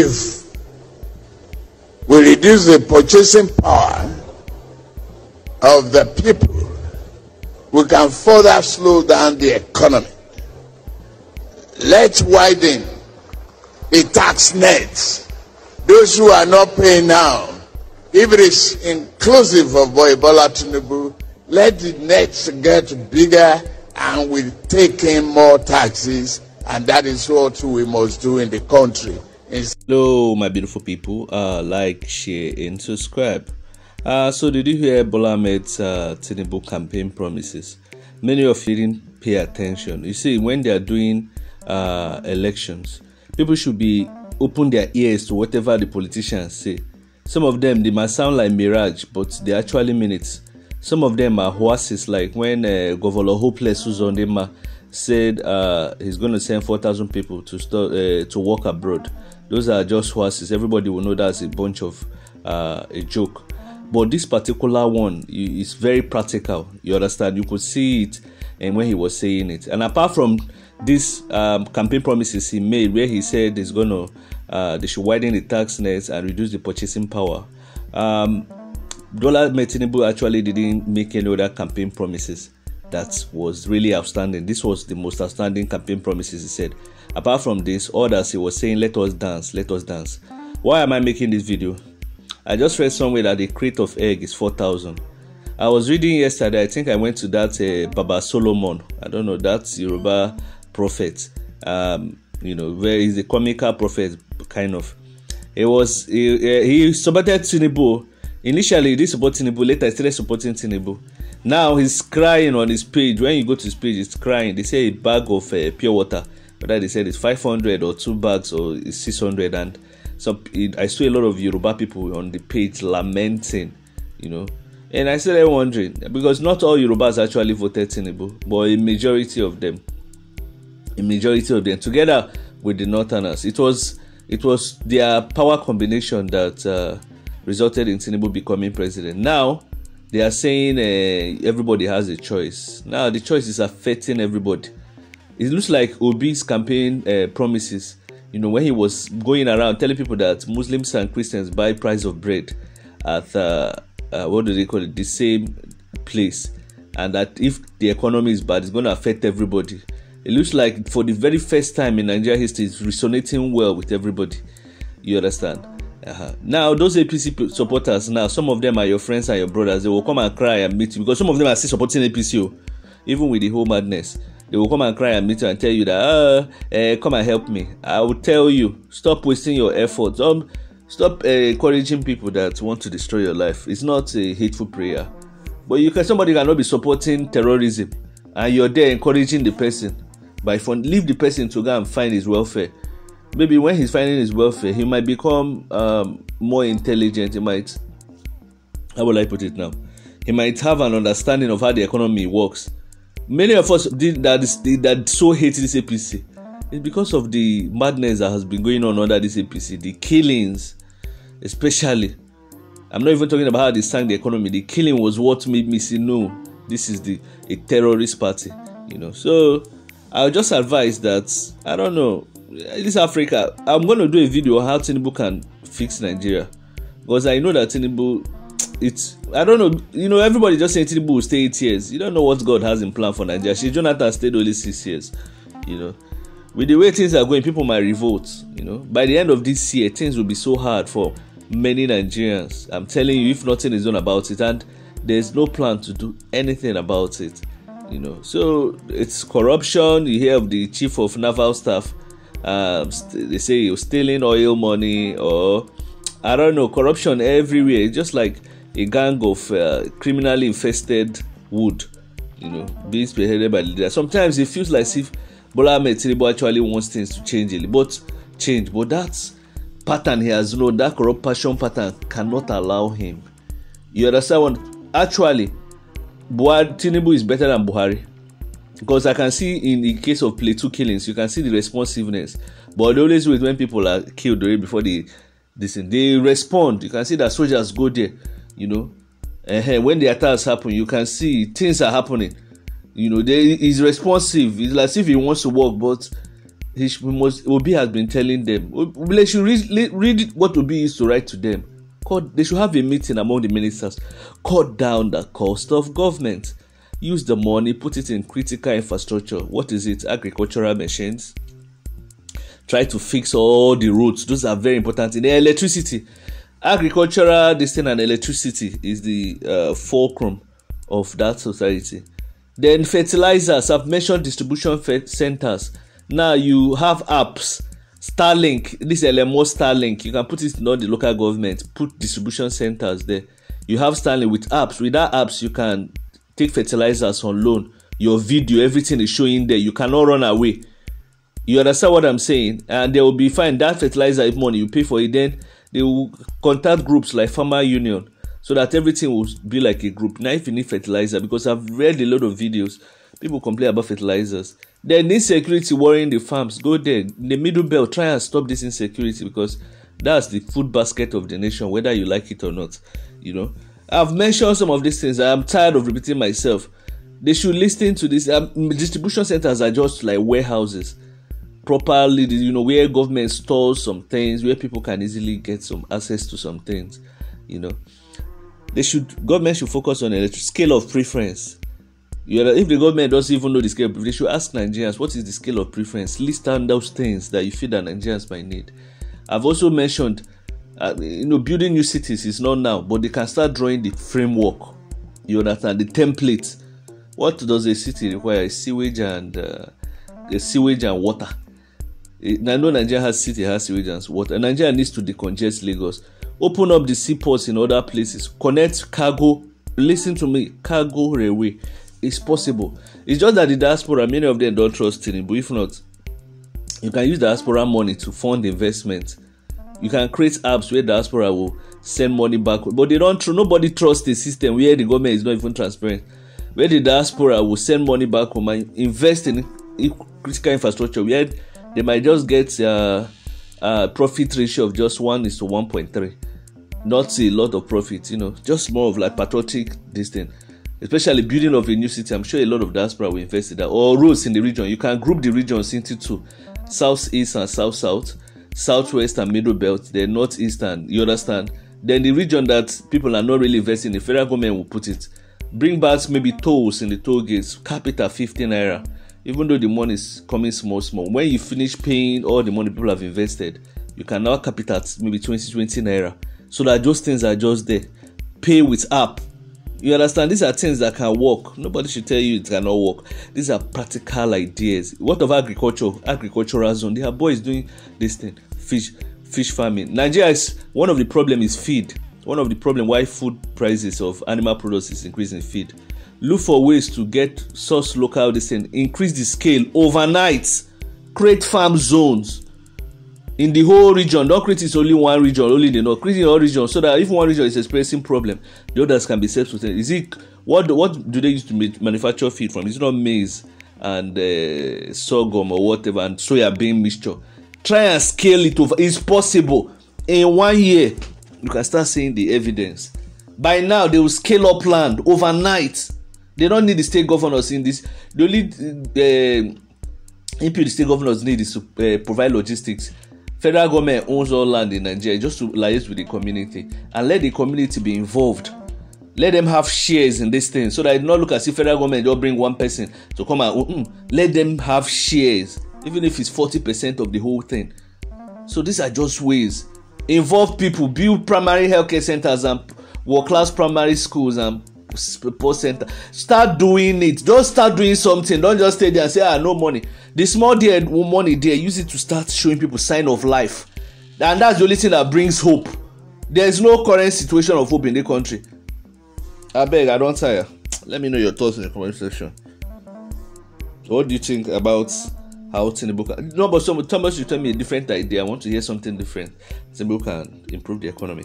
if we reduce the purchasing power of the people, we can further slow down the economy. Let's widen the tax net. Those who are not paying now, if it is inclusive of Bola TINUBU, let the nets get bigger and we take in more taxes, and that is what we must do in the country. Hello, my beautiful people. Like, share, and subscribe. So did you hear Bola Ahmed's TINUBU campaign promises? Many of you didn't pay attention. You see, when they are doing elections, people should be open their ears to whatever the politicians say. Some of them, they might sound like mirage, but they actually mean it. Some of them are horses, like when Governor Hopeless Uzondema said he's going to send 4,000 people to work abroad. Those are just horses. Everybody will know that's a bunch of a joke. But this particular one is very practical. You understand? You could see it and when he was saying it. And apart from these campaign promises he made, where he said he's going to they should widen the tax nets and reduce the purchasing power. Bola Ahmed TINUBU actually didn't make any other campaign promises that was really outstanding. This was the most outstanding campaign promises he said. Apart from this, others he was saying, let us dance, let us dance. Why am I making this video? I just read somewhere that the crate of egg is 4,000. I was reading yesterday, I think I went to that Baba Solomon, I don't know, that's Yoruba prophet, you know, where he's a comical prophet, kind of. He supported TINUBU. Initially, he did support TINUBU, later he started supporting TINUBU. Now he's crying on his page. When you go to his page, he's crying. They say a bag of pure water, but they said it's 500 or 2 bags or it's 600. And I saw a lot of Yoruba people on the page lamenting, you know. And I started wondering, because not all Yorubas actually voted TINUBU, but a majority of them, together with the Northerners, it was their power combination that resulted in TINUBU becoming president. Now they are saying everybody has a choice. Now the choice is affecting everybody. It looks like Obi's campaign promises, you know, when he was going around telling people that Muslims and Christians buy price of bread at what do they call it, the same place, and that if the economy is bad, it's going to affect everybody. It looks like for the very first time in Nigeria history, it's resonating well with everybody. You understand? Now those APC supporters, now some of them are your friends and your brothers. They will come and cry and meet you, because some of them are still supporting APC, even with the whole madness. They will come and cry and meet you and tell you that come and help me. I will tell you, stop wasting your efforts. Stop encouraging people that want to destroy your life. It's not a hateful prayer, but somebody cannot be supporting terrorism and you're there encouraging the person. Leave the person to go and find his welfare. Maybe when he's finding his welfare, he might become more intelligent. He might, how will I put it now? He might have an understanding of how the economy works. Many of us that so hate this APC. It's because of the madness that has been going on under this APC. The killings, especially. I'm not even talking about how they sank the economy. The killing was what made me say, no, this is a terrorist party. You know, so I'll just advise that, I don't know, this Africa, I'm going to do a video on how TINUBU can fix Nigeria, because I know that TINUBU, I don't know, you know, everybody just saying TINUBU will stay 8 years. You don't know what God has in plan for Nigeria. Jonathan stayed only 6 years, you know. With the way things are going, people might revolt, you know. By the end of this year, things will be so hard for many Nigerians. I'm telling you, if nothing is done about it, and there's no plan to do anything about it, you know. So it's corruption. You hear of the chief of naval staff, they say he was stealing oil money, or I don't know, corruption everywhere. It's just like a gang of criminally infested wood, you know, being spearheaded by the leader. Sometimes it feels like if Bola Ahmed TINUBU actually wants things to change, but that pattern he has known, that corruption pattern cannot allow him. You understand what? Actually, TINUBU is better than Buhari, because I can see in the case of Plateau killings, you can see the responsiveness. But they always wait when people are killed already before they respond. You can see that soldiers go there, you know. When the attacks happen, you can see things are happening. You know, he's responsive. It's like if he wants to work, but Obi has been telling them. They should read what Obi used to write to them. They should have a meeting among the ministers. Cut down the cost of government. Use the money, put it in critical infrastructure. What is it? Agricultural machines. Try to fix all the roads. Those are very important. In the electricity, agricultural and electricity is the fulcrum of that society. Then fertilizers. I've mentioned distribution centers. Now you have apps. Starlink, this LMO Starlink, you can put it in all the local government, put distribution centers there. You have Starlink with apps. With that apps, you can take fertilizers on loan. Your video, everything is showing there. You cannot run away. You understand what I'm saying? And they will be fine. That fertilizer, if money, you pay for it, then they will contact groups like Farmer Union so that everything will be like a group. Now, if you need fertilizer, because I've read a lot of videos, people complain about fertilizers. Then insecurity worrying the farms. Go there. In the middle belt, try and stop this insecurity because that's the food basket of the nation, whether you like it or not. You know, I've mentioned some of these things. I'm tired of repeating myself. They should listen to this. Distribution centers are just like warehouses, properly, you know, where government stores some things, where people can easily get some access to some things. You know, government should focus on a scale of preference. If the government doesn't even know the scale, they should ask Nigerians, what is the scale of preference? List down those things that you feel that Nigerians might need. I've also mentioned, building new cities is not now, but they can start drawing the framework. You understand? The template. What does a city require? Sewage and water. I know Nigeria has city, has sewage and water. Nigeria needs to decongest Lagos. Open up the seaports in other places. Connect cargo. Listen to me. Cargo railway. It's possible. It's just that the diaspora, many of them don't trust TINUBU. If not, you can use diaspora money to fund investment. You can create apps where diaspora will send money back, but they don't. Nobody trusts the system where the government is not even transparent. Where the diaspora will send money back home and invest in critical infrastructure, where they might just get a profit ratio of just 1:1.3. Not a lot of profit, just more of like patriotic this thing. Especially building of a new city, I'm sure a lot of diaspora will invest in that. Or roads in the region. You can group the regions into two: southeast and south-south, southwest and middle belt, then northeast and, you understand? Then the region that people are not really investing in, the federal government will put it. Bring back maybe tolls in the toll gates, cap it at 15 naira. Even though the money is coming small. When you finish paying all the money people have invested, you can now cap it at maybe 20 naira. So that those things are just there. Pay with app. You understand? These are things that can work. Nobody should tell you it cannot work. These are practical ideas. What of agriculture? Agricultural zone. There are boys doing this thing. Fish farming. Nigeria is one of the problem is feed. One of the problem why food prices of animal products is increasing feed. Look for ways to get source local this thing. Increase the scale overnight. Create farm zones in the whole region. Don't create it only one region, only the north. Create in all regions so that if one region is experiencing problem, the others can be self-sustained. Is it what do they use to manufacture feed from? Is it not maize and sorghum or whatever and soya bean mixture? Try and scale it over. It's possible. In 1 year, you can start seeing the evidence. By now, they will scale up land overnight. They don't need the state governors in this. The only input the state governors need is to provide logistics. Federal government owns all land in Nigeria just to liaise with the community and let the community be involved. Let them have shares in this thing so that it not look as if federal government just bring one person to come and let them have shares, even if it's 40% of the whole thing. So these are just ways. Involve people, build primary healthcare centers and world-class primary schools and post center. Start doing it. Just start doing something. Don't just stay there and say, no money. The small money there, use it to start showing people sign of life. And that's the only thing that brings hope. There is no current situation of hope in the country. I beg, I don't tire. Let me know your thoughts in the comment section. What do you think about how TINUBU can... No, but Thomas, you tell me a different idea. I want to hear something different. TINUBU can improve the economy.